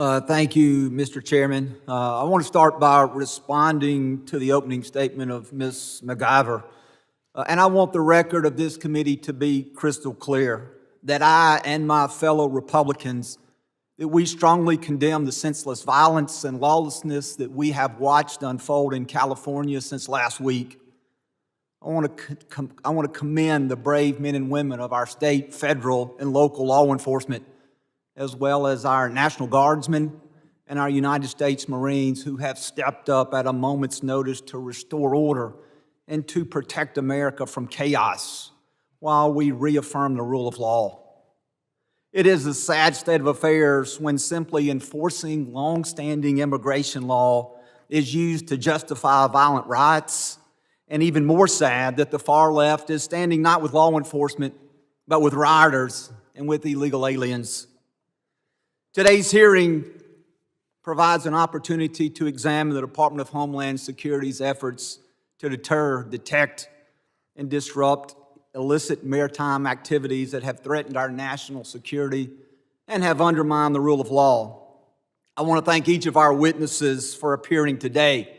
Thank you, Mr. Chairman. I want to start by responding to the opening statement of Ms. McIver. And I want the record of this committee to be crystal clear that I and my fellow Republicans, that we strongly condemn the senseless violence and lawlessness that we have watched unfold in California since last week. I want to commend the brave men and women of our state, federal, and local law enforcement, as well as our National Guardsmen and our United States Marines who have stepped up at a moment's notice to restore order and to protect America from chaos while we reaffirm the rule of law. It is a sad state of affairs when simply enforcing long-standing immigration law is used to justify violent riots, and even more sad that the far left is standing not with law enforcement, but with rioters and with illegal aliens. Today's hearing provides an opportunity to examine the Department of Homeland Security's efforts to deter, detect, and disrupt illicit maritime activities that have threatened our national security and have undermined the rule of law. I want to thank each of our witnesses for appearing today.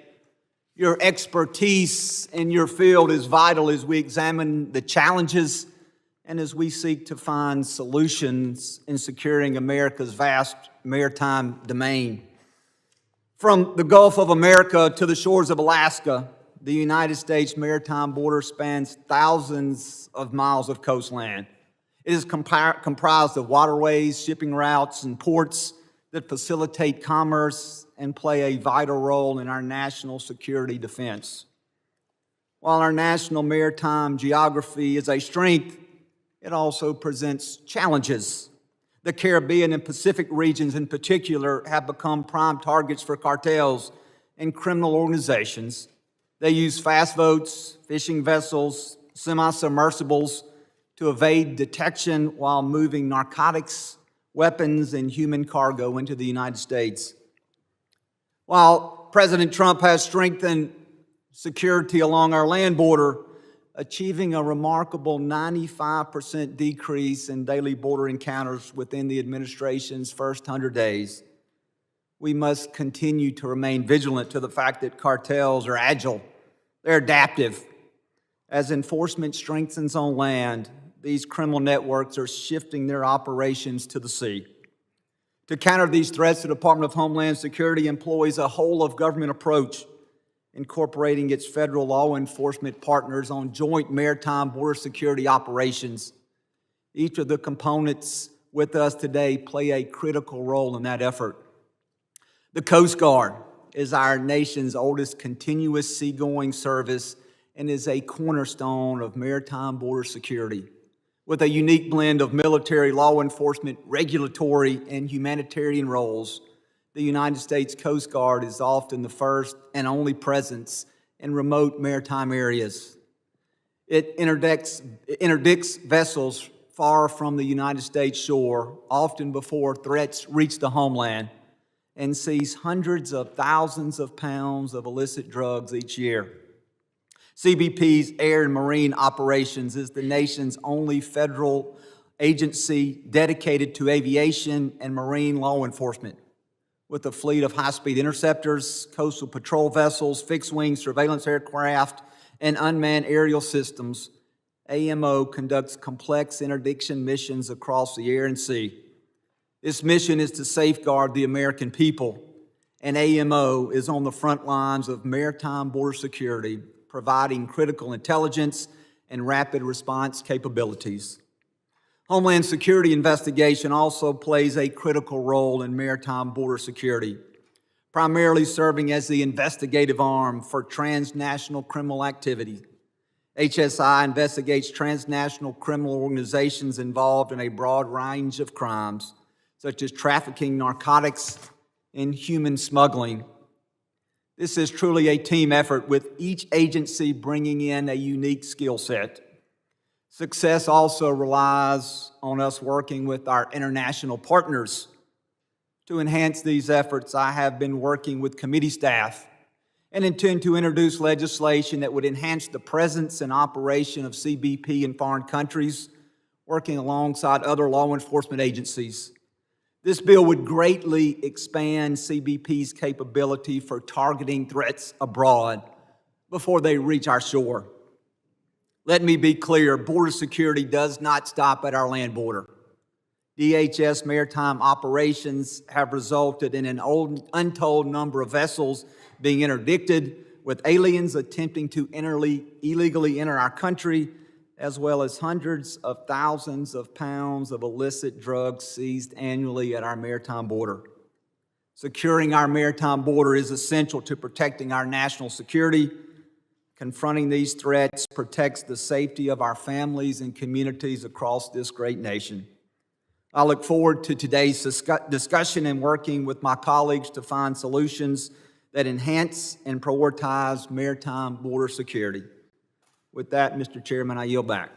Your expertise in your field is vital as we examine the challenges and as we seek to find solutions in securing America's vast maritime domain. From the Gulf of America to the shores of Alaska, the United States maritime border spans thousands of miles of coastline. It is comprised of waterways, shipping routes, and ports that facilitate commerce and play a vital role in our national security defense. While our national maritime geography is a strength, it also presents challenges. The Caribbean and Pacific regions in particular have become prime targets for cartels and criminal organizations. They use fast boats, fishing vessels, semi-submersibles to evade detection while moving narcotics, weapons, and human cargo into the United States. While President Trump has strengthened security along our land border, achieving a remarkable 95% decrease in daily border encounters within the administration's first 100 days, we must continue to remain vigilant to the fact that cartels are agile, they're adaptive. As enforcement strengthens on land, these criminal networks are shifting their operations to the sea. To counter these threats, the Department of Homeland Security employs a whole-of-government approach, incorporating its federal law enforcement partners on joint maritime border security operations. Each of the components with us today play a critical role in that effort. The Coastguard is our nation's oldest continuous seagoing service and is a cornerstone of maritime border security. With a unique blend of military, law enforcement, regulatory, and humanitarian roles, the United States Coast Guard is often the first and only presence in remote maritime areas. It interdicts vessels far from the United States shore, often before threats reach the homeland, and sees hundreds of thousands of pounds of illicit drugs each year. CBP's Air and Marine Operations is the nation's only federal agency dedicated to aviation and marine law enforcement. With a fleet of high-speed interceptors, coastal patrol vessels, fixed-wing surveillance aircraft, and unmanned aerial systems, AMO conducts complex interdiction missions across the air and sea. This mission is to safeguard the American people, and AMO is on the front lines of maritime border security, providing critical intelligence and rapid response capabilities. Homeland Security investigation also plays a critical role in maritime border security, primarily serving as the investigative arm for transnational criminal activity. HSI investigates transnational criminal organizations involved in a broad range of crimes, such as trafficking, narcotics, and human smuggling. This is truly a team effort, with each agency bringing in a unique skill set. Success also relies on us working with our international partners. To enhance these efforts, I have been working with committee staff and intend to introduce legislation that would enhance the presence and operation of CBP in foreign countries, working alongside other law enforcement agencies. This bill would greatly expand CBP's capability for targeting threats abroad before they reach our shore. Let me be clear, border security does not stop at our land border. DHS maritime operations have resulted in an untold number of vessels being interdicted, with aliens attempting to illegally enter our country, as well as hundreds of thousands of pounds of illicit drugs seized annually at our maritime border. Securing our maritime border is essential to protecting our national security. Confronting these threats protects the safety of our families and communities across this great nation. I look forward to today's discussion and working with my colleagues to find solutions that enhance and prioritize maritime border security. With that, Mr. Chairman, I yield back.